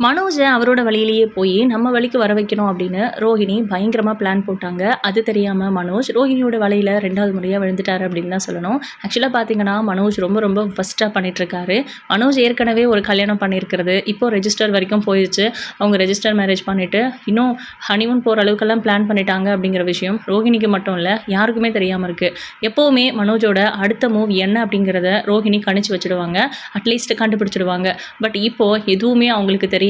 மனோஜை அவரோட வழியிலேயே போய் நம்ம வழிக்கு வர வைக்கணும் அப்படின்னு ரோஹிணி பயங்கரமாக பிளான் போட்டாங்க. அது தெரியாமல் மனோஜ் ரோஹிணியோட வலையில் 2வது முறையாக விழுந்துட்டார் அப்படின்னு தான் சொல்லணும். ஆக்சுவலாக பார்த்தீங்கன்னா மனோஜ் ரொம்ப ஃபஸ்ட்டாக பண்ணிகிட்ருக்காரு. மனோஜ் ஏற்கனவே ஒரு கல்யாணம் பண்ணியிருக்கிறது, இப்போது ரெஜிஸ்டர் வரைக்கும் போயிடுச்சு. அவங்க ரெஜிஸ்டர் மேரேஜ் பண்ணிவிட்டு இன்னும் ஹனிமூன் போகிற அளவுக்கெல்லாம் பிளான் பண்ணிட்டாங்க அப்படிங்கிற விஷயம் ரோஹிணிக்கு மட்டும் இல்லை, யாருக்குமே தெரியாமல் இருக்குது. எப்போவுமே மனோஜோட அடுத்த மூவ் என்ன அப்படிங்கிறத ரோஹிணி கணிச்சு வச்சுடுவாங்க, அட்லீஸ்ட் கண்டுபிடிச்சிடுவாங்க. பட் இப்போது எதுவுமே அவங்களுக்கு தெரியாமல்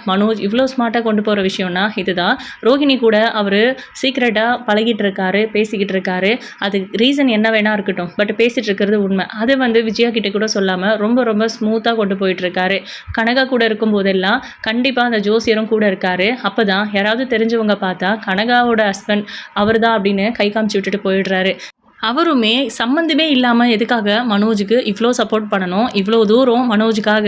மனோஜ் இவ்வளோ ஸ்மார்ட்டாக கொண்டு போகிற விஷயம்னா இதுதான். ரோஹிணி கூட அவர் சீக்ரெட்டாக பழகிட்டு இருக்காரு, பேசிக்கிட்டு இருக்காரு. அது ரீசன் என்ன வேணா இருக்கட்டும், பட் பேசிகிட்டு இருக்கிறது உண்மை. அதை விஜயா கிட்ட கூட சொல்லாமல் ரொம்ப ஸ்மூத்தாக கொண்டு போயிட்டுருக்காரு. கனகா கூட இருக்கும் போதெல்லாம் கண்டிப்பாக அந்த ஜோசியரும் கூட இருக்காரு. அப்போ தான் யாராவது தெரிஞ்சவங்க பார்த்தா கனகாவோட ஹஸ்பண்ட் அவர் தான் அப்படின்னு கை காமிச்சு விட்டுட்டு போயிடுறாரு. அவருமே சம்மந்தமே இல்லாமல் எதுக்காக மனோஜுக்கு இவ்வளோ சப்போர்ட் பண்ணணும், இவ்வளோ தூரம் மனோஜுக்காக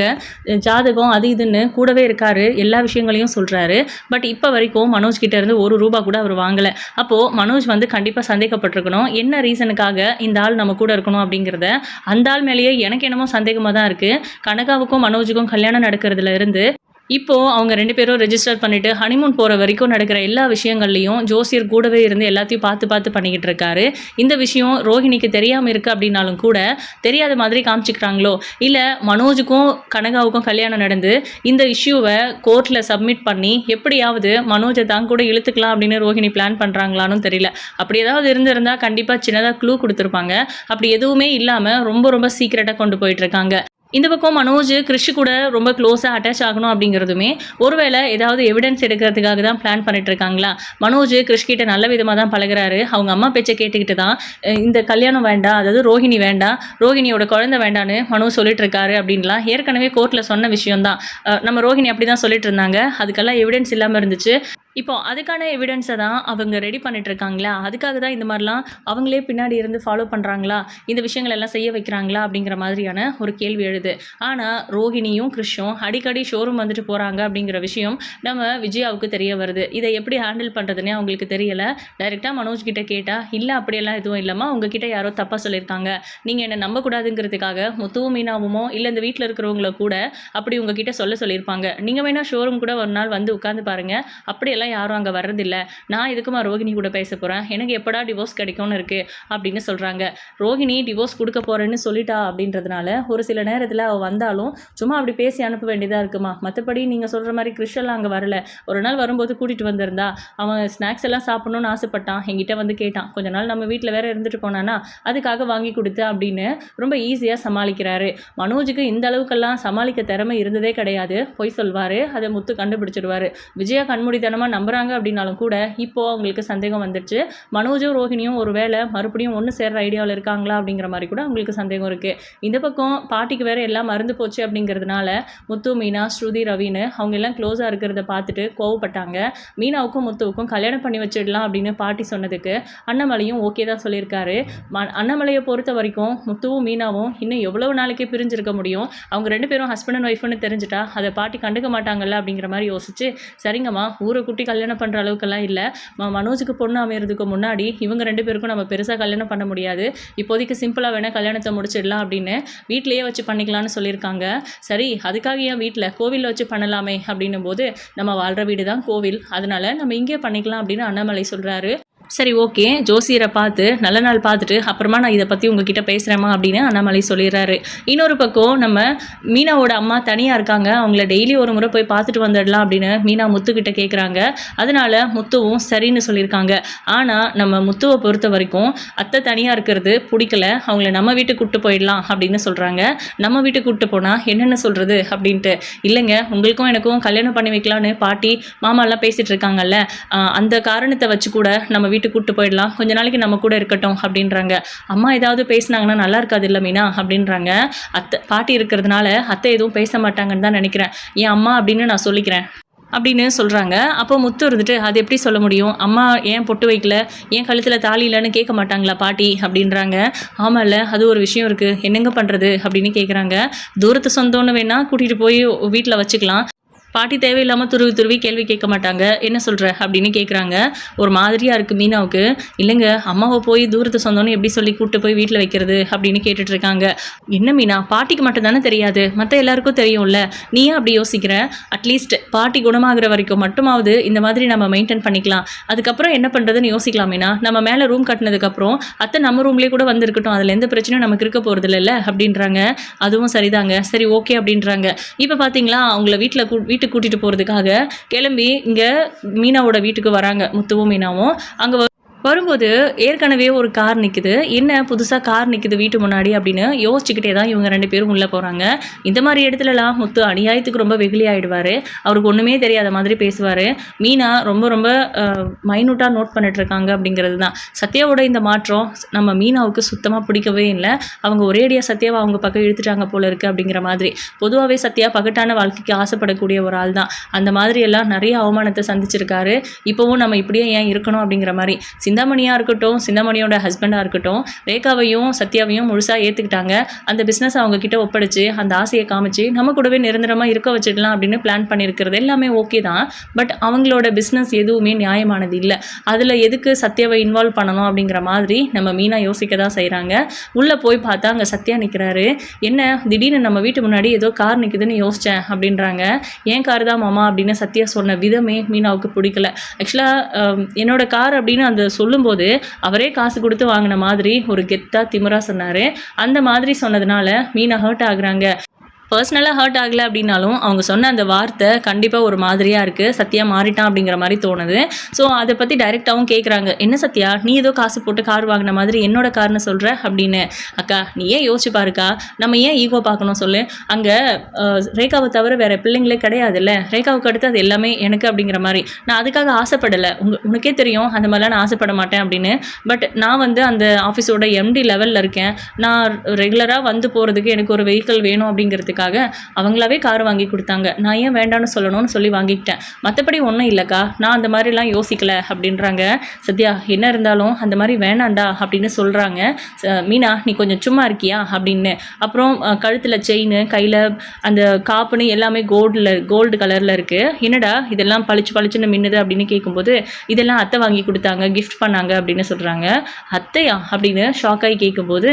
ஜாதகம் அது இதுன்னு கூடவே இருக்காரு, எல்லா விஷயங்களையும் சொல்கிறாரு. பட் இப்போ வரைக்கும் மனோஜ் கிட்டேருந்து ₹1 கூட அவர் வாங்கலை. அப்போது மனோஜ் கண்டிப்பாக சந்தேகப்பட்டிருக்கணும், என்ன ரீசனுக்காக இந்த ஆள் நம்ம கூட இருக்கணும் அப்படிங்கிறத. அந்த ஆள் மேலேயே எனக்கு என்னமோ சந்தேகமாக தான் இருக்குது. கனகாவுக்கும் மனோஜுக்கும் கல்யாணம் நடக்கிறதுல இருந்து இப்போது அவங்க 2 பேரும் ரெஜிஸ்டர் பண்ணிவிட்டு ஹனிமூன் போகிற வரைக்கும் நடக்கிற எல்லா விஷயங்கள்லையும் ஜோசியர் கூடவே இருந்து எல்லாத்தையும் பார்த்து பண்ணிக்கிட்டு இருக்காரு. இந்த விஷயம் ரோஹிணிக்கு தெரியாமல் இருக்குது அப்படின்னாலும் கூட தெரியாத மாதிரி காமிச்சிக்கிறாங்களோ, இல்லை மனோஜுக்கும் கனகாவுக்கும் கல்யாணம் நடந்து இந்த இஷ்யூவை கோர்ட்டில் சப்மிட் பண்ணி எப்படியாவது மனோஜை தான் கூட இழுத்துக்கலாம் அப்படின்னு ரோஹிணி பிளான் பண்ணுறாங்களான்னு தெரியல. அப்படி ஏதாவது இருந்திருந்தால் கண்டிப்பாக சின்னதாக க்ளூ கொடுத்துருப்பாங்க. அப்படி எதுவுமே இல்லாமல் ரொம்ப சீக்ரெட்டாக கொண்டு போயிட்டுருக்காங்க. இந்த பக்கம் மனோஜ் கிறிஷ் கூட ரொம்ப க்ளோஸாக அட்டாச் ஆகணும் அப்படிங்கிறதுமே ஒருவேளை ஏதாவது எவிடன்ஸ் எடுக்கிறதுக்காக தான் பிளான் பண்ணிட்டு இருக்காங்களா. மனோஜ் கிறிஷ் கிட்ட நல்ல விதமாக தான் பழகுறாரு. அவங்க அம்மா பேச்சை கேட்டுக்கிட்டு தான் இந்த கல்யாணம் வேண்டாம், அதாவது ரோஹிணி வேண்டாம், ரோஹிணியோட குழந்தை வேண்டான்னு மனோஜ் சொல்லிட்டு இருக்காரு அப்படின்லாம் ஏற்கனவே கோர்ட்டில் சொன்ன விஷயம்தான். நம்ம ரோஹிணி அப்படி தான் சொல்லிட்டு இருந்தாங்க. அதுக்கெல்லாம் எவிடன்ஸ் இல்லாமல் இருந்துச்சு. இப்போ அதுக்கான எவிடன்ஸை தான் அவங்க ரெடி பண்ணிட்டு இருக்காங்களா, அதுக்காக தான் இந்த மாதிரிலாம் அவங்களே பின்னாடி இருந்து ஃபாலோ பண்ணுறாங்களா, இந்த விஷயங்கள் எல்லாம் செய்ய வைக்கிறாங்களா அப்படிங்கிற மாதிரியான ஒரு கேள்வி எழுது. ஆனால் ரோஹிணியும் கிறிஷும் அடிக்கடி ஷோரூம் வந்துட்டு போகிறாங்க அப்படிங்கிற விஷயம் நம்ம விஜயாவுக்கு தெரிய வருது. இதை எப்படி ஹேண்டில் பண்ணுறதுன்னே அவங்களுக்கு தெரியலை. டைரெக்டாக மனோஜ் கிட்ட கேட்டால், இல்லை அப்படியெல்லாம் எதுவும் இல்லாமல் உங்ககிட்ட யாரோ தப்பாக சொல்லியிருக்காங்க, நீங்கள் என்னை நம்பக்கூடாதுங்கிறதுக்காக முத்துவும் மீனாவுமோ இல்லை இந்த வீட்டில் இருக்கிறவங்கள கூட அப்படி உங்ககிட்ட சொல்லியிருப்பாங்க. நீங்கள் வேணால் ஷோரூம் கூட ஒரு நாள் வந்து உட்காந்து பாருங்கள், அப்படியெல்லாம் யாரும் அங்கே வர்றதில்லை. நான் இதுக்குமா ரோஹிணி கூட பேச போகிறேன், எனக்கு எப்படா டிவோர்ஸ் கிடைக்கும்னு இருக்குது அப்படின்னு சொல்கிறாங்க. ரோஹிணி டிவோர்ஸ் கொடுக்க போகிறேன்னு சொல்லிட்டா அப்படின்றதுனால ஒரு சில நேரத்தில் அவள் வந்தாலும் சும்மா அப்படி பேசி அனுப்ப வேண்டியதாக இருக்குமா. மற்றபடி நீங்கள் சொல்கிற மாதிரி கிறிஷெல்லாம் அங்கே வரல. ஒரு நாள் வரும்போது கூட்டிகிட்டு வந்திருந்தா, அவன் ஸ்நாக்ஸ் எல்லாம் சாப்பிட்ணுன்னு ஆசைப்பட்டான், என்கிட்ட வந்து கேட்டான். கொஞ்ச நாள் நம்ம வீட்டில் வேறு இருந்துட்டு போனானா, அதுக்காக வாங்கி கொடுத்து அப்படின்னு ரொம்ப ஈஸியாக சமாளிக்கிறாரு. மனோஜுக்கு இந்த அளவுக்கெல்லாம் சமாளிக்க திறமை இருந்ததே கிடையாது. பொய் சொல்வார், அதை முத்து கண்டுபிடிச்சிடுவார். விஜயா கண்மூடித்தனமாக நம்புறாங்க அப்படின்னாலும் கூட இப்போ அவங்களுக்கு சந்தேகம் வந்துடுச்சு. மனோஜும் ரோஹிணியும் ஒரு வேளை மறுபடியும் ஒன்று சேர்ற ஐடியாவில் இருக்காங்களா அப்படிங்கிற மாதிரி கூட அவங்களுக்கு சந்தேகம் இருக்குது. இந்த பக்கம் பாட்டிக்கு வேறு எல்லாம் மறந்து போச்சு அப்படிங்கிறதுனால முத்து, மீனா, ஸ்ருதி, ரவின்னு அவங்க எல்லாம் க்ளோஸாக இருக்கிறத பார்த்துட்டு கோவப்பட்டாங்க. மீனாவுக்கும் முத்துவுக்கும் கல்யாணம் பண்ணி வச்சிடலாம் அப்படின்னு பாட்டி சொன்னதுக்கு அண்ணாமலையும் ஓகே தான் சொல்லியிருக்காரு. அண்ணாமலையை பொறுத்த வரைக்கும் முத்துவும் மீனாவும் இன்னும் எவ்வளவு நாளைக்கே பிரிஞ்சிருக்க முடியும், அவங்க 2 பேரும் ஹஸ்பண்ட் அண்ட் ஒய்ஃப்னு தெரிஞ்சுட்டா அதை பாட்டி கண்டுக்க மாட்டாங்கல்ல அப்படிங்கிற மாதிரி யோசிச்சு, சரிங்கம்மா ஊரை குட்டி கல்யாணம் பண்ணுற அளவுக்கெல்லாம் இல்லை, மனோஜுக்கு பொண்ணு அமைகிறதுக்கு முன்னாடி இவங்க 2 பேருக்கும் நம்ம பெருசாக கல்யாணம் பண்ண முடியாது, இப்போதைக்கு சிம்பிளாக வேணால் கல்யாணத்தை முடிச்சிடலாம் அப்படின்னு வீட்டிலேயே வச்சு பண்ணிக்கலாம்னு சொல்லியிருக்காங்க. சரி, அதுக்காக ஏன் வீட்டில் கோவிலில் வச்சு பண்ணலாமே அப்படின்னும் போது, நம்ம வாழ்கிற வீடு தான் கோவில், அதனால நம்ம இங்கே பண்ணிக்கலாம் அப்படின்னு அண்ணாமலை சொல்கிறாரு. சரி ஓகே, ஜோசியரை பார்த்து நல்ல நாள் பார்த்துட்டு அப்புறமா நான் இதை பற்றி உங்ககிட்ட பேசுகிறேம்மா அப்படின்னு அண்ணாமலை சொல்லிடுறாரு. இன்னொரு பக்கம் நம்ம மீனாவோட அம்மா தனியாக இருக்காங்க, அவங்கள டெய்லி ஒரு முறை போய் பார்த்துட்டு வந்துடலாம் அப்படின்னு மீனா முத்துக்கிட்ட கேட்குறாங்க. அதனால முத்துவும் சரின்னு சொல்லியிருக்காங்க. ஆனால் நம்ம முத்துவை பொறுத்த வரைக்கும் அத்தை தனியாக இருக்கிறது பிடிக்கல, அவங்கள நம்ம வீட்டுக்கு கூப்பிட்டு போயிடலாம் அப்படின்னு சொல்கிறாங்க. நம்ம வீட்டுக்கு கூப்பிட்டு போனால் என்னென்ன சொல்கிறது அப்படின்ட்டு, இல்லைங்க உங்களுக்கும் எனக்கும் கல்யாணம் பண்ணி வைக்கலான்னு பாட்டி மாமாலாம் பேசிகிட்டு இருக்காங்கல்ல, அந்த காரணத்தை வச்சு கூட நம்ம வீட்டுக்கு கூப்பிட்டு போயிடலாம், கொஞ்ச நாளைக்கு நம்ம கூட இருக்கட்டும் அப்படின்றாங்க. அம்மா ஏதாவது பேசினாங்கன்னா நல்லா இருக்காது இல்லை மீனா அப்படின்றாங்க. அத்தை பாட்டி இருக்கிறதுனால அத்தை எதுவும் பேச மாட்டாங்கன்னு தான் நினைக்கிறேன், என் அம்மா அப்படின்னு நான் சொல்லிக்கிறேன் அப்படின்னு சொல்கிறாங்க. அப்போ முத்து இருந்துட்டு, அது எப்படி சொல்ல முடியும், அம்மா ஏன் பொட்டு வைக்கல, ஏன் கழுத்தில் தாலி இல்லைன்னு கேட்க மாட்டாங்களா பாட்டி அப்படின்றாங்க. ஆமாம் இல்லை, அது ஒரு விஷயம் இருக்குது, என்னங்க பண்ணுறது அப்படின்னு கேட்குறாங்க. தூரத்து சொந்தம்னு வேணால் கூட்டிகிட்டு போய் வீட்டில் வச்சுக்கலாம், பாட்டி தேவையில்லாமல் துருவி துருவி கேள்வி கேட்க மாட்டாங்க. என்ன சொல்கிற அப்படின்னு கேட்குறாங்க. ஒரு மாதிரியாக இருக்குது மீனாவுக்கு. இல்லைங்க, அம்மாவை போய் தூரத்து சொந்தம்னு எப்படி சொல்லி கூப்பிட்டு போய் வீட்டில் வைக்கிறது அப்படின்னு கேட்டுட்ருக்காங்க. என்ன மீனா, பாட்டிக்கு மட்டும் தானே தெரியாது, மற்ற எல்லாருக்கும் தெரியும்ல, நீ ஏன் அப்படி யோசிக்கிற? அட்லீஸ்ட் பாட்டி குணமாகிற வரைக்கும் மட்டுமாவது இந்த மாதிரி நம்ம மெயின்டைன் பண்ணிக்கலாம். அதுக்கப்புறம் என்ன பண்ணுறதுன்னு யோசிக்கலாம் மீனா. நம்ம மேலே ரூம் கட்டினதுக்கப்புறம் அத்தை நம்ம ரூம்லேயே கூட வந்திருக்கட்டும், அதில் எந்த பிரச்சனையும் நமக்கு இருக்க போகிறது இல்லைல்ல அப்படின்றாங்க. அதுவும் சரிதாங்க, சரி ஓகே அப்படின்றாங்க. இப்போ பார்த்தீங்களா, அவங்கள வீட்டுக்கு கூட்டிகிட்டு போகிறதுக்காக கிளம்பி இங்கே மீனாவோட வீட்டுக்கு வராங்க முத்துவும் மீனாவும். அங்கே வரும்போது ஏற்கனவே ஒரு கார் நிற்குது. என்ன புதுசாக கார் நிற்குது வீட்டு முன்னாடி அப்படின்னு யோசிச்சுக்கிட்டே தான் இவங்க 2 பேரும் உள்ளே போகிறாங்க. இந்த மாதிரி இடத்துலலாம் முத்து அநியாயத்துக்கு ரொம்ப வெகுளி ஆகிடுவார். அவருக்கு ஒன்றுமே தெரியாத மாதிரி பேசுவார். மீனா ரொம்ப ரொம்ப மைனூட்டாக நோட் பண்ணிட்டுருக்காங்க அப்படிங்கிறது தான். சத்யாவோட இந்த மாற்றம் நம்ம மீனாவுக்கு சுத்தமாக பிடிக்கவே இல்லை. அவங்க ஒரேடியாக சத்யாவை அவங்க பக்கம் இழுத்துட்டாங்க போல இருக்குது அப்படிங்கிற மாதிரி. பொதுவாகவே சத்யா பகட்டான வாழ்க்கைக்கு ஆசைப்படக்கூடிய ஒரு ஆள் தான். அந்த மாதிரி எல்லாம் நிறைய அவமானத்தை சந்திச்சிருக்காரு. இப்போவும் நம்ம இப்படியே ஏன் இருக்கணும் அப்படிங்கிற மாதிரி. சிந்தாமணியாக இருக்கட்டும், சிந்தாமணியோட ஹஸ்பண்டாக இருக்கட்டும், ரேகாவையும் சத்யாவையும் முழுசாக ஏற்றுக்கிட்டாங்க. அந்த பிஸ்னஸ் அவங்கக்கிட்ட ஒப்படைச்சு அந்த ஆசையை காமிச்சு நம்ம கூடவே நிரந்தரமாக இருக்க வச்சிடலாம் அப்படின்னு பிளான் பண்ணியிருக்கிறது எல்லாமே ஓகே தான். பட் அவங்களோட பிஸ்னஸ் எதுவுமே நியாயமானது இல்லை. அதில் எதுக்கு சத்யாவை இன்வால்வ் பண்ணணும் அப்படிங்கிற மாதிரி நம்ம மீனா யோசிக்க தான் செய்கிறாங்க. உள்ளே போய் பார்த்தா அங்கே சத்யா நிற்கிறாரு. என்ன திடீர்னு நம்ம வீட்டு முன்னாடி ஏதோ கார் நிற்குதுன்னு யோசித்தேன் அப்படின்றாங்க. ஏன் கார் தான் மாமா அப்படின்னு சத்யா சொன்ன விதமே மீனாவுக்கு பிடிக்கல. ஆக்சுவலாக என்னோட கார் அப்படின்னு அந்த சொல்லும்போது அவரே காசு கொடுத்து வாங்கின மாதிரி ஒரு கெத்தா திமிரா சொன்னார். அந்த மாதிரி சொன்னதுனால மீனா ஹர்ட் ஆகுறாங்க. பர்சனலாக ஹர்ட் ஆகலை அப்படின்னாலும் அவங்க சொன்ன அந்த வார்த்தை கண்டிப்பாக ஒரு மாதிரியாக இருக்குது. சத்யா மாறிட்டான் அப்படிங்கிற மாதிரி தோணுது. ஸோ அதை பற்றி டைரெக்டாகவும் கேட்குறாங்க. என்ன சத்யா, நீ ஏதோ காசு போட்டு கார் வாங்கின மாதிரி என்னோட கார்னு சொல்கிற அப்படின்னு. அக்கா நீ ஏன் யோசிச்சு பாருக்கா, நம்ம ஏன் ஈகோ பார்க்கணும் சொல்லு. அங்கே ரேகாவை தவிர வேறு பிள்ளைங்களே கிடையாதுல்ல, ரேகாவுக்கு அடுத்து அது எல்லாமே எனக்கு அப்படிங்கிற மாதிரி. நான் அதுக்காக ஆசைப்படலை. உனக்கே தெரியும் அந்த மாதிரிலாம் நான் ஆசைப்பட மாட்டேன் அப்படின்னு. பட் நான் வந்து அந்த ஆஃபீஸோட எம்டி லெவலில் இருக்கேன். நான் ரெகுலராக வந்து போகிறதுக்கு எனக்கு ஒரு வெஹிக்கிள் வேணும் அப்படிங்கிறதுக்கு அவங்களாவே கார் வாங்கி கொடுத்தாங்க. நான் ஏன் வேண்டான்னு சொல்லணும்னு சொல்லி வாங்கிக்கிட்டேன். மற்றபடி ஒன்றும் இல்லைக்கா, நான் அந்த மாதிரிலாம் யோசிக்கல அப்படின்றாங்க. சத்யா என்ன இருந்தாலும் அந்த மாதிரி வேணாண்டா அப்படின்னு சொல்கிறாங்க. மீனா நீ கொஞ்சம் சும்மா இருக்கியா அப்படின்னு. அப்புறம் கழுத்தில் செயின், கையில் அந்த காப்புன்னு எல்லாமே கோல்டு கலரில் இருக்குது. என்னடா இதெல்லாம் பளிச்சுன்னு மின்னுது அப்படின்னு கேட்கும்போது இதெல்லாம் அத்தை வாங்கி கொடுத்தாங்க, கிஃப்ட் பண்ணாங்க அப்படின்னு சொல்கிறாங்க. அத்தையா அப்படின்னு ஷாக்காகி கேட்கும்போது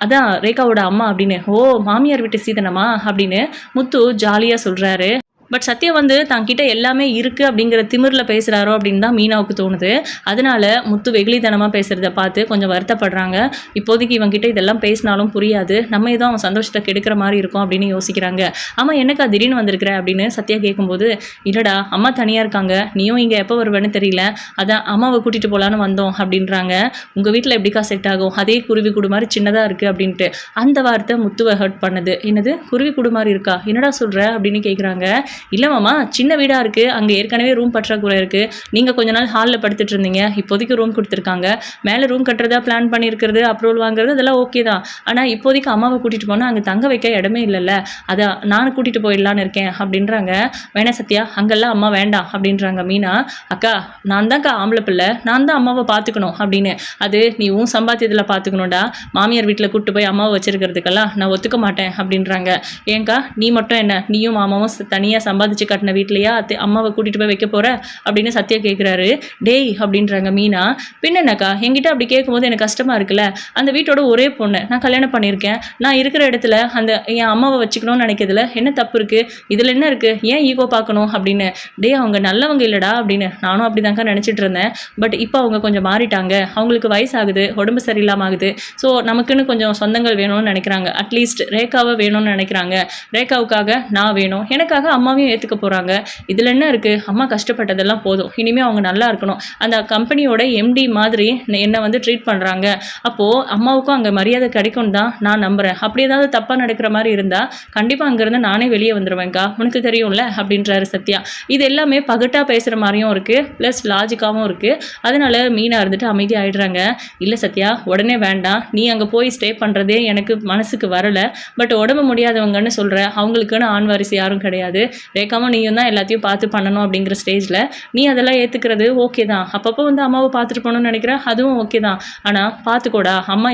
அதான் ரேகாவோட அம்மா அப்படின்னு. ஓ மாமியார் வீட்டு சீதனமா அப்படின்னு முத்து ஜாலியாக சொல்கிறாரு. பட் சத்யா வந்து தங்கிட்ட எல்லாமே இருக்குது அப்படிங்கிற திமிரில் பேசுகிறாரோ அப்படின்னு தான் மீனாவுக்கு தோணுது. அதனால முத்து வெகுளித்தனமாக பேசுகிறத பார்த்து கொஞ்சம் வருத்தப்படுறாங்க. இப்போதைக்கு இவங்ககிட்ட இதெல்லாம் பேசினாலும் புரியாது, நம்ம ஏதோ அவன் சந்தோஷத்தை கெடுக்கிற மாதிரி இருக்கும் அப்படின்னு யோசிக்கிறாங்க. ஆமாம் என்னக்கா திடீர்னு வந்திருக்கிற அப்படின்னு சத்யா கேட்கும்போது, இல்லைடா அம்மா தனியாக இருக்காங்க, நீயும் இங்கே எப்போ வருவேன்னு தெரியல, அதான் அம்மாவை கூட்டிகிட்டு போகலான்னு வந்தோம் அப்படின்றாங்க. உங்கள் வீட்டில் எப்படிக்கா செட் ஆகும், அதே குருவி கூடு மாதிரி சின்னதாக இருக்குது அப்படின்ட்டு. அந்த வார்த்தை முத்துவை ஹர்ட் பண்ணுது. என்னது குருவி கூடு மாதிரி இருக்கா, என்னடா சொல்கிற அப்படின்னு கேட்குறாங்க. இல்லை மாமா, சின்ன வீடாக இருக்குது, அங்கே ஏற்கனவே ரூம் பற்றாக்குறை இருக்குது, நீங்கள் கொஞ்ச நாள் ஹாலில் படுத்துட்டு இருந்தீங்க, இப்போதைக்கு ரூம் கொடுத்துருக்காங்க, மேலே ரூம் கட்டுறதா பிளான் பண்ணியிருக்கிறது, அப்ரூவல் வாங்குறது அதெல்லாம் ஓகே தான். ஆனால் இப்போதைக்கு அம்மாவை கூட்டிகிட்டு போனால் அங்கே தங்க வைக்க இடமே இல்லைல்ல, அதை நான் கூட்டிகிட்டு போயிடலான்னு இருக்கேன் அப்படின்றாங்க. வேணா சத்யா, அங்கெல்லாம் அம்மா வேண்டாம் அப்படின்றாங்க மீனா. அக்கா நான் தான்க்கா ஆம்பளை பிள்ளை, நான் தான் அம்மாவை பார்த்துக்கணும் அப்படின்னு. அது நீ உன் சம்பாத்தியத்தில் பார்த்துக்கணும்டா, மாமியார் வீட்டில் கூப்பிட்டு போய் அம்மாவை வச்சிருக்கிறதுக்கெல்லாம் நான் ஒத்துக்க மாட்டேன் அப்படின்றாங்க. ஏங்கா நீ மட்டும் என்ன, நீயும் மாமாவும் தனியாக சம்பாதிச்சு கட்டின வீட்லையா அம்மாவை கூட்டிகிட்டு போய் வைக்க போகிற அப்படின்னு சத்யா கேட்குறாரு. டேய் அப்படின்றாங்க மீனா. பின்னக்கா என்கிட்ட அப்படி கேட்கும்போது எனக்கு கஷ்டமாக இருக்குல்ல, அந்த வீட்டோட ஒரே பொண்ணு, நான் கல்யாணம் பண்ணியிருக்கேன், நான் இருக்கிற இடத்துல அந்த என் அம்மாவை வச்சுக்கணும்னு நினைக்கிறதுல என்ன தப்பு இருக்குது, இதில் என்ன இருக்குது, ஏன் ஈகோ பார்க்கணும் அப்படின்னு. டே அவங்க நல்லவங்க இல்லைடா அப்படின்னு நானும் அப்படி தாங்க நினச்சிட்டு இருந்தேன். பட் இப்போ அவங்க கொஞ்சம் மாறிட்டாங்க, அவங்களுக்கு வயசாகுது, உடம்பு சரியில்லாமல் ஆகுது, ஸோ நமக்குன்னு கொஞ்சம் சொந்தங்கள் வேணும்னு நினைக்கிறாங்க, அட்லீஸ்ட் ரேகாவை வேணும்னு நினைக்கிறாங்க, ரேகாவுக்காக நான் வேணும், எனக்காக அம்மாவையும் ஏற்றுக்க போகிறாங்க, இதில் என்ன இருக்குது, அம்மா கஷ்டப்பட்டதெல்லாம் போதும், இனிமேல் அவங்க நல்லா இருக்கணும், அந்த கம்பெனியோட எம்டி மாதிரி என்னை வந்து ட்ரீட் பண்ணுறாங்க, அப்போது அம்மாவுக்கும் அங்கே மரியாதை கிடைக்கும் தான் நான் நம்புகிறேன், அப்படி ஏதாவது தப்பாக நடக்கிற மாதிரி இருந்தால் கண்டிப்பாக அங்கேருந்து நானே வெளியே வந்துடுவேங்க்கா, உனக்கு தெரியும்ல அப்படின்றாரு சத்யா. இது எல்லாமே பகட்டாக பேசுகிற மாதிரியும் இருக்குது, ப்ளஸ் லாஜிக்காகவும் இருக்குது. அதனால மீனா இருந்துட்டு அமைதி ஆகிடுறாங்க. இல்லை சத்யா உடனே வேண்டாம், நீ அங்கே போய் ஸ்டே பண்ணுறதே எனக்கு மனசுக்கு வரலை, பட் உடம்பு முடியாதவங்கன்னு சொல்கிற, அவங்களுக்குன்னு ஆண் வாரிசு யாரும் கிடையாது, ரேகாவும் நீயும் தான் எல்லாத்தையும் பார்த்து பண்ணணும் அப்படிங்கிற ஸ்டேஜில் நீ அதெல்லாம் ஏற்றுக்கிறது ஓகே தான், அப்பப்போ வந்து அம்மாவை பார்த்துட்டு போகணும்னு நினைக்கிறேன், அதுவும் ஓகே தான், ஆனால் பார்த்துக்கோடா, அம்மா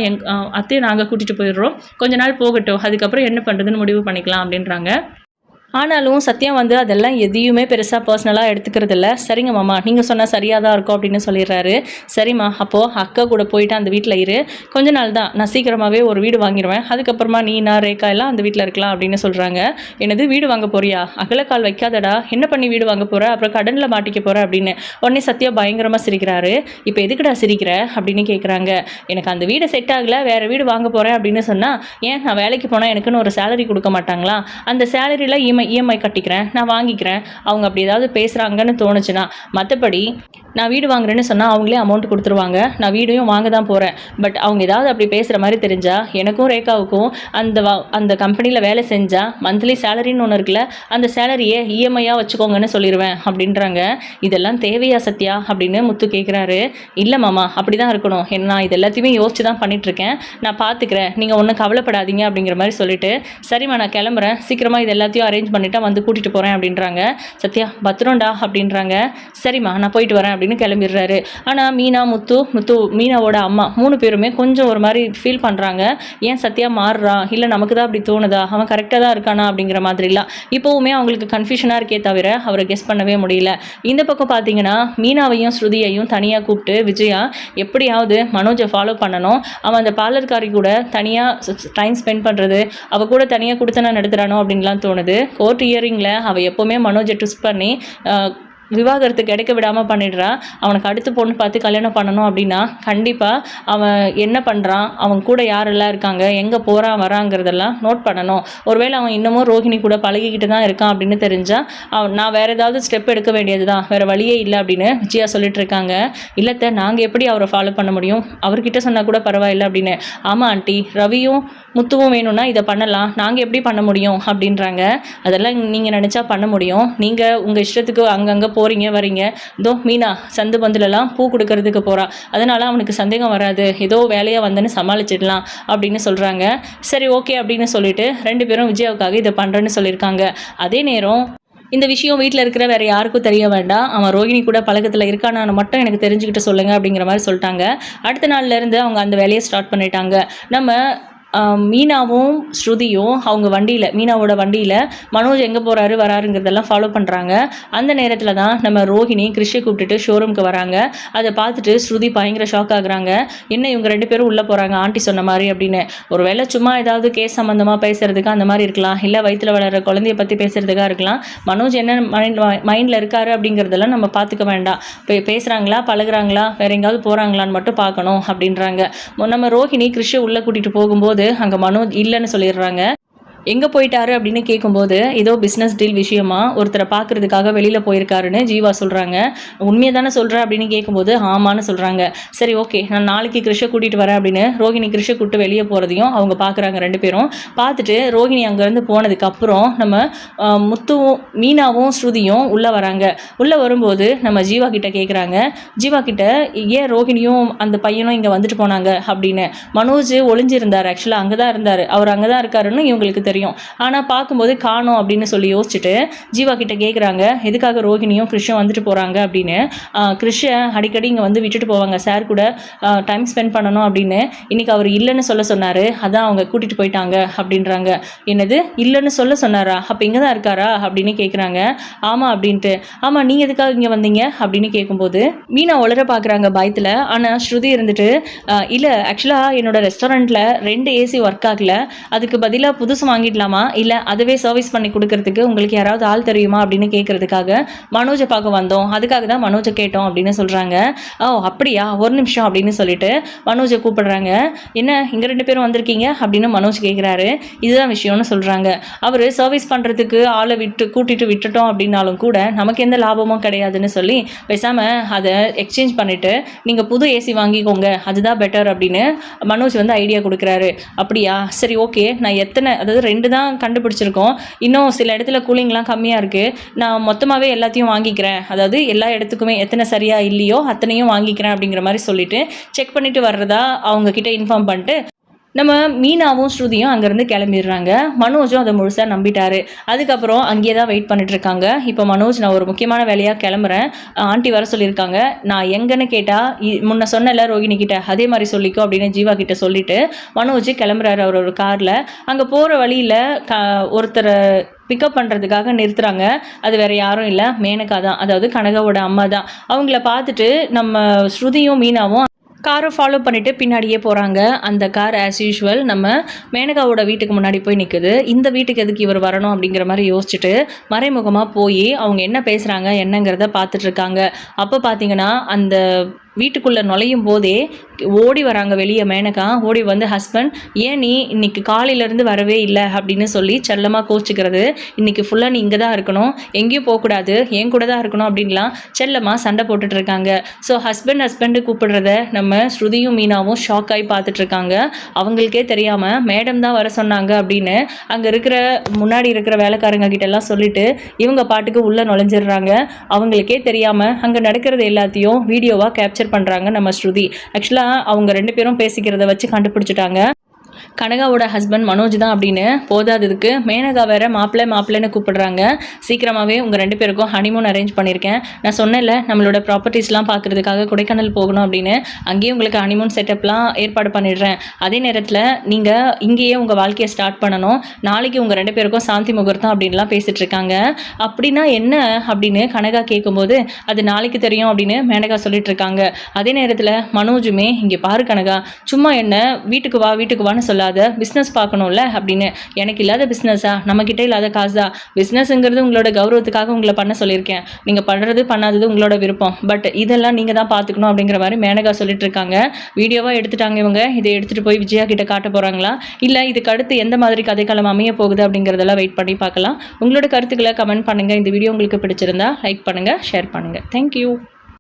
அத்தையை நாங்கள் கூட்டிகிட்டு போயிடுறோம், கொஞ்ச நாள் போகட்டும், அதுக்கப்புறம் என்ன பண்ணுறதுன்னு முடிவு பண்ணிக்கலாம் அப்படின்றாங்க. ஆனாலும் சத்யா வந்து அதெல்லாம் எதையுமே பெருசாக பர்சனலாக எடுத்துக்கிறது இல்லை. சரிங்க மாமா, நீங்கள் சொன்னால் சரியாக தான் இருக்கும் அப்படின்னு சொல்லிடுறாரு. சரிம்மா, அப்போது அக்கா கூட போயிட்டு அந்த வீட்டில் இரு, கொஞ்ச நாள் தான், நான் சீக்கிரமாகவே ஒரு வீடு வாங்கிடுவேன், அதுக்கப்புறமா நீ நான் ரேகா எல்லாம் அந்த வீட்டில் இருக்கலாம் அப்படின்னு சொல்கிறாங்க. என்னது வீடு வாங்க போறியா? அகலக்கால் வைக்காதடா, என்ன பண்ணி வீடு வாங்க போகிற, அப்புறம் கடனில் மாட்டிக்க போகிற அப்படின்னு. உடனே சத்யா பயங்கரமாக சிரிக்கிறாரு. இப்போ எதுக்குடா சிரிக்கிற அப்படின்னு கேட்குறாங்க. எனக்கு அந்த வீடு செட் ஆகலை, வேறு வீடு வாங்க போகிறேன் அப்படின்னு சொன்னால், ஏன் நான் வேலைக்கு போனால் எனக்குன்னு ஒரு சேலரி கொடுக்க மாட்டாங்களா? அந்த சேலரியில் இஎம்ஐ கட்டிக்கிறேன், நான் வாங்கிக்கிறேன். அவங்க அப்படி ஏதாவது பேசுகிறாங்கன்னு தோணுச்சுன்னா, மற்றபடி நான் வீடு வாங்குறேன்னு சொன்னால் அவங்களே அமௌண்ட் கொடுத்துருவாங்க, நான் வீடையும் வாங்க தான் போகிறேன். பட் அவங்க ஏதாவது அப்படி பேசுகிற மாதிரி தெரிஞ்சால் எனக்கும் ரேகாவுக்கும் அந்த கம்பெனியில் வேலை செஞ்சால் மந்த்லி சேலரின்னு ஒன்று இருக்குல்ல, அந்த சேலரியை இஎம்ஐயாக வச்சுக்கோங்கன்னு சொல்லிடுவேன் அப்படின்றாங்க. இதெல்லாம் தேவையா சத்யா அப்படின்னு முத்து கேட்குறாரு. இல்லை மாமா, அப்படி தான் இருக்கணும், நான் இது எல்லாத்தையுமே யோசிச்சு தான் பண்ணிகிட்ருக்கேன், நான் பார்த்துக்கிறேன், நீங்கள் ஒன்றும் கவலைப்படாதீங்க அப்படிங்கிற மாதிரி சொல்லிட்டு, சரிம்மா நான் கிளம்புறேன், சீக்கிரமாக இது எல்லாத்தையும் அரேஞ்ச் பண்ணிவிட்டு வந்து கூட்டிகிட்டு போகிறேன் அப்படின்றாங்க. சத்யா பத்திரம்டா அப்படின்றாங்க. சரிம்மா நான் போயிட்டு வரேன் அப்படின்னு கிளம்பிடுறாரு. ஆனால் மீனாவோட அம்மா 3 பேருமே கொஞ்சம் ஒரு மாதிரி ஃபீல் பண்ணுறாங்க. ஏன் சத்யா மாறுறான், இல்லை நமக்கு தான் அப்படி தோணுதா, அவன் கரெக்டாக தான் இருக்கானா அப்படிங்கிற மாதிரிலாம் இப்போவுமே அவங்களுக்கு கன்ஃபியூஷனாக இருக்கே தவிர அவரை கெஸ் பண்ணவே முடியல. இந்த பக்கம் பார்த்தீங்கன்னா மீனாவையும் ஸ்ருதியையும் தனியாக கூப்பிட்டு விஜயா எப்படியாவது மனோஜை ஃபாலோ பண்ணணும், அவன் அந்த பார்லர்காரி கூட தனியாக டைம் ஸ்பெண்ட் பண்ணுறது, அவள் கூட தனியாக கொடுத்தனா நடத்துகிறானோ அப்படின்லாம் தோணுது. கோர்ட் இயரிங்கில் அவள் எப்போவுமே மனோஜை ட்விஸ்ட் பண்ணி விவாகரத்து கிடைக்க விடாமல் பண்ணிடுறா. அவனுக்கு அடுத்து பொண்ணு பார்த்து கல்யாணம் பண்ணணும் அப்படின்னா கண்டிப்பாக அவன் என்ன பண்ணுறான், அவன் கூட யாரெல்லாம் இருக்காங்க, எங்கே போகிறான் வராங்கிறதெல்லாம் நோட் பண்ணணும். ஒருவேளை அவன் இன்னமும் ரோஹிணி கூட பழகிக்கிட்டு தான் இருக்கான் அப்படின்னு தெரிஞ்சால் நான் வேறு ஏதாவது ஸ்டெப் எடுக்க வேண்டியது தான், வேறு வழியே இல்லை அப்படின்னு விஜயா சொல்லிட்டு இருக்காங்க. இல்லத்தை நாங்கள் எப்படி அவரை ஃபாலோ பண்ண முடியும், அவர்கிட்ட சொன்னால் கூட பரவாயில்லை அப்படின்னு. ஆமாம் ஆண்டி, ரவியும் முத்துவும் வேணும்னா இதை பண்ணலாம், நாங்கள் எப்படி பண்ண முடியும் அப்படின்றாங்க. அதெல்லாம் நீங்கள் நினச்சா பண்ண முடியும், நீங்கள் உங்கள் இஷ்டத்துக்கு அங்கங்கே போகிறீங்க வரீங்க. இதோ மீனா சந்து பந்துலலாம் பூ கொடுக்கறதுக்கு போகிறா, அதனால் அவனுக்கு சந்தேகம் வராது, ஏதோ வேலையாக வந்தேன்னு சமாளிச்சிடலாம் அப்படின்னு சொல்கிறாங்க. சரி ஓகே அப்படின்னு சொல்லிட்டு 2 பேரும் விஜயாவுக்காக இதை பண்ணுறேன்னு சொல்லியிருக்காங்க. அதே நேரம் இந்த விஷயம் வீட்டில் இருக்கிற வேறு யாருக்கும் தெரிய வேண்டாம், அவன் ரோகிணி கூட பழக்கத்தில் இருக்கானான்னு மட்டும் எனக்கு தெரிஞ்சுக்கிட்டு சொல்லுங்கள் அப்படிங்கிற மாதிரி சொல்லிட்டாங்க. அடுத்த நாள்லேருந்து அவங்க அந்த வேலையை ஸ்டார்ட் பண்ணிட்டாங்க. நம்ம மீனாவும் ஸ்ருதியும் அவங்க வண்டியில், மீனாவோட வண்டியில் மனோஜ் எங்கே போகிறாரு வராருங்கிறதெல்லாம் ஃபாலோ பண்ணுறாங்க. அந்த நேரத்தில் தான் நம்ம ரோஹிணி கிறிஷை கூப்பிட்டுட்டு ஷோரூமுக்கு வராங்க. அதை பார்த்துட்டு ஸ்ருதி பயங்கர ஷாக் ஆகுறாங்க. என்ன இவங்க 2 பேரும் உள்ளே போகிறாங்க ஆண்டி சொன்ன மாதிரி அப்படின்னு. ஒருவேளை சும்மா ஏதாவது கேஸ் சம்மந்தமாக பேசுகிறதுக்கு அந்த மாதிரி இருக்கலாம், இல்லை வயிற்றில் வளர குழந்தைய பற்றி பேசுகிறதுக்காக இருக்கலாம். மனோஜ் என்ன மைண்டில் இருக்காரு அப்படிங்கிறதெல்லாம் நம்ம பார்த்துக்க வேண்டாம், பேசுகிறாங்களா பழகுறாங்களா வேறு எங்கேயாவது போகிறாங்களான்னு மட்டும் பார்க்கணும் அப்படின்றாங்க. நம்ம ரோஹிணி கிறிஷை உள்ளே கூட்டிகிட்டு போகும்போது அங்கே மனோஜ் இல்லைன்னு சொல்லிடுறாங்க. எங்கே போயிட்டாரு அப்படின்னு கேட்கும்போது ஏதோ பிஸ்னஸ் டீல் விஷயமா ஒருத்தரை பார்க்குறதுக்காக வெளியில் போயிருக்காருன்னு ஜீவா சொல்கிறாங்க. உண்மையை தானே சொல்கிறேன் அப்படின்னு கேட்கும்போது ஆமான்னு சொல்கிறாங்க. சரி ஓகே, நான் நாளைக்கு கிறிஷை கூட்டிகிட்டு வரேன் அப்படின்னு ரோஹிணி கிறிஷை கூப்பிட்டு வெளியே போகிறதையும் அவங்க பார்க்குறாங்க. 2 பேரும் பார்த்துட்டு ரோஹிணி அங்கேருந்து போனதுக்கப்புறம் நம்ம முத்துவும் மீனாவும் ஸ்ருதியும் உள்ளே வராங்க. உள்ளே வரும்போது நம்ம ஜீவா கிட்ட கேட்குறாங்க. ஜீவா கிட்ட ஏன் ரோஹிணியும் அந்த பையனும் இங்கே வந்துட்டு போனாங்க அப்படின்னு. மனோஜ் ஒளிஞ்சிருந்தார், ஆக்சுவலாக அங்கே தான் இருந்தார், அவர் அங்கே தான் இருக்காருன்னு இவங்களுக்கு தெரியும். ஆனால் பார்க்கும்போது காணோம் அப்படின்னு சொல்லி யோசிச்சுட்டு ஜீவா கிட்ட கேட்குறாங்க, எதுக்காக ரோஹிணியும் கிறிஷும் வந்துட்டு போகிறாங்க அப்படின்னு. கிறிஷை அடிக்கடி இங்கே வந்து விட்டுட்டு போவாங்க, சார் கூட டைம் ஸ்பெண்ட் பண்ணணும் அப்படின்னு. இன்றைக்கி அவர் இல்லைன்னு சொல்ல சொன்னார், அதான் அவங்க கூட்டிகிட்டு போயிட்டாங்க அப்படின்றாங்க. என்னது இல்லைன்னு சொல்ல சொன்னாரா, அப்போ இங்கே தான் இருக்காரா அப்படின்னு கேட்குறாங்க. ஆமாம் அப்படின்ட்டு. ஆமாம் நீங்கள் எதுக்காக இங்கே வந்தீங்க அப்படின்னு கேட்கும்போது மீனா உளர பார்க்குறாங்க பயத்தில். ஆனால் ஸ்ருதி இருந்துட்டு இல்லை ஆக்சுவலாக என்னோட ரெஸ்டாரண்ட்டில் 2 ஏசி ஒர்க் ஆகலை, அதுக்கு பதிலாக புதுசு வாங்கிடலாமா, இல்லை அதுவே சர்வீஸ் பண்ணி கொடுக்கறதுக்கு உங்களுக்கு யாராவது ஆள் தெரியுமா அப்படின்னு கேட்குறதுக்காக மனோஜை பார்க்க வந்தோம், அதுக்காக தான் மனோஜை கேட்டோம் அப்படின்னு சொல்கிறாங்க. ஓ அப்படியா, ஒரு நிமிஷம் அப்படின்னு சொல்லிட்டு மனோஜை கூப்பிடுறாங்க. என்ன இங்கே 2 பேரும் வந்திருக்கீங்க அப்படின்னு மனோஜ் கேட்குறாரு. இதுதான் விஷயம்னு சொல்கிறாங்க. அவர் சர்வீஸ் பண்ணுறதுக்கு ஆளை கூட்டிகிட்டு விட்டுட்டோம் அப்படின்னாலும் கூட நமக்கு எந்த லாபமும் கிடையாதுன்னு சொல்லி பேசாமல் அதை எக்ஸ்சேஞ்ச் பண்ணிவிட்டு நீங்கள் புது ஏசி வாங்கிக்கோங்க, அதுதான் பெட்டர் அப்படின்னு மனோஜ் வந்து ஐடியா கொடுக்குறாரு. அப்படியா சரி ஓகே, நான் அதாவது 2 தான் கண்டுபிடிச்சிருக்கோம், இன்னும் சில இடத்துல கூலிங்லாம் கம்மியாக இருக்குது, நான் மொத்தமாகவே எல்லாத்தையும் வாங்கிக்கிறேன், அதாவது எல்லா இடத்துக்குமே எத்தனை சரியாக இல்லையோ அத்தனையும் வாங்கிக்கிறேன் அப்படிங்கிற மாதிரி சொல்லிவிட்டு செக் பண்ணிவிட்டு வர்றதா அவங்கக்கிட்ட இன்ஃபார்ம் பண்ணிட்டு நம்ம மீனாவும் ஸ்ருதியும் அங்கேருந்து கிளம்பிடுறாங்க. மனோஜும் அதை முழுசாக நம்பிட்டாரு. அதுக்கப்புறம் அங்கேயே தான் வெயிட் பண்ணிட்டு இருக்காங்க. இப்போ மனோஜ் நான் ஒரு முக்கியமான வேலையாக கிளம்புறேன், ஆண்டி வர சொல்லியிருக்காங்க, நான் எங்கன்னு கேட்டால் முன்ன சொன்னல ரோகிணி கிட்ட அதே மாதிரி சொல்லிக்கோ அப்படின்னு ஜீவா கிட்ட சொல்லிட்டு மனோஜ் கிளம்புறாரு அவர் ஒரு காரில். அங்கே போகிற வழியில் ஒருத்தரை பிக்கப் பண்ணுறதுக்காக நிறுத்துகிறாங்க. அது வேறு யாரும் இல்லை, மேனகா தான், அதாவது கனகாவோட அம்மா தான். அவங்கள பார்த்துட்டு நம்ம ஸ்ருதியும் மீனாவும் காரை ஃபாலோ பண்ணிவிட்டு பின்னாடியே போகிறாங்க. அந்த கார் ஆஸ் யூஷுவல் நம்ம மேனகாவோட வீட்டுக்கு முன்னாடி போய் நிற்குது. இந்த வீட்டுக்கு எதுக்கு இவர் வரணும் அப்படிங்கிற மாதிரி யோசிச்சுட்டு மறைமுகமாக போய் அவங்க என்ன பேசுகிறாங்க என்னங்கிறத பார்த்துட்ருக்காங்க. அப்போ பார்த்தீங்கன்னா அந்த வீட்டுக்குள்ளே நுழையும் போதே ஓடி வராங்க வெளியே மேனகா. ஓடி வந்து ஹஸ்பண்ட் ஏன் நீ இன்னைக்கு காலையிலேருந்து வரவே இல்லை அப்படின்னு சொல்லி செல்லமாக கோச்சிக்கிறது. இன்றைக்கி ஃபுல்லாக நீ இங்கே தான் இருக்கணும், எங்கேயும் போகக்கூடாது, என் கூட தான் இருக்கணும் அப்படின்லாம் செல்லமாக சண்டை போட்டுட்ருக்காங்க. ஸோ ஹஸ்பண்டு கூப்பிடுறத நம்ம ஸ்ருதியும் மீனாவும் ஷாக் ஆகி பார்த்துட்ருக்காங்க. அவங்களுக்கே தெரியாமல் மேடம் தான் வர சொன்னாங்க அப்படின்னு அங்கே இருக்கிற முன்னாடி இருக்கிற வேலைக்காரங்க கிட்டெல்லாம் சொல்லிவிட்டு இவங்க பாட்டுக்கு உள்ளே நுழைஞ்சிடுறாங்க. அவங்களுக்கே தெரியாமல் அங்கே நடக்கிறது எல்லாத்தையும் வீடியோவாக கேப்சர் பண்ணுறாங்க நம்ம ஸ்ருதி. ஆக்சுவலாக அவங்க 2 பேரும் பேசிக்கிறத வச்சு கண்டுபிடிச்சிட்டாங்க கனகாவோட ஹஸ்பண்ட் மனோஜ் தான் அப்படின்னு. போதாததுக்கு மேனகா வேற மாப்பிள்ளைன்னு கூப்பிடுறாங்க. சீக்கிரமாகவே உங்கள் 2 பேருக்கும் ஹனிமூன் அரேஞ்ச் பண்ணியிருக்கேன். நான் சொன்னேன்ல நம்மளோட ப்ராப்பர்ட்டிஸ்லாம் பார்க்குறதுக்காக கொடைக்கானல் போகணும் அப்படின்னு, அங்கேயே உங்களுக்கு ஹனிமூன் செட்டப்லாம் ஏற்பாடு பண்ணிடுறேன். அதே நேரத்தில் நீங்கள் இங்கேயே உங்கள் வாழ்க்கையை ஸ்டார்ட் பண்ணணும். நாளைக்கு உங்கள் 2 பேருக்கும் சாந்தி முகூர்த்தம் அப்படின்லாம் பேசிகிட்டு இருக்காங்க. அப்படின்னா என்ன அப்படின்னு கனகா கேட்கும்போது அது நாளைக்கு தெரியும் அப்படின்னு மேனகா சொல்லிட்டு இருக்காங்க. அதே நேரத்தில் மனோஜுமே இங்கே பாரு கனகா, சும்மா என்ன வீட்டுக்கு வான்னு சொல்லாத, பிஸ்னஸ் பார்க்கணும்ல அப்படின்னு. எனக்கு இல்லாத பிஸ்னஸா, நம்மக்கிட்ட இல்லாத காசா? பிஸ்னஸ்ங்கிறது உங்களோட கௌரவத்துக்காக உங்களை பண்ண சொல்லியிருக்கேன். நீங்கள் பண்ணுறது பண்ணாதது உங்களோட விருப்பம், பட் இதெல்லாம் நீங்கள் தான் பார்த்துக்கணும் அப்படிங்கிற மாதிரி மேனகா சொல்லிட்டு இருக்காங்க. வீடியோவாக எடுத்துட்டாங்க இவங்க. இதை எடுத்துகிட்டு போய் விஜயா கிட்ட காட்ட போகிறாங்களா, இல்லை இதுக்கு அடுத்து எந்த மாதிரி கதைக்களம் அமைய போகுது அப்படிங்கிறதெல்லாம் வெயிட் பண்ணி பார்க்கலாம். உங்களோட கருத்துக்களை கமெண்ட் பண்ணுங்கள். இந்த வீடியோ உங்களுக்கு பிடிச்சிருந்தா லைக் பண்ணுங்கள், ஷேர் பண்ணுங்கள். தேங்க்யூ.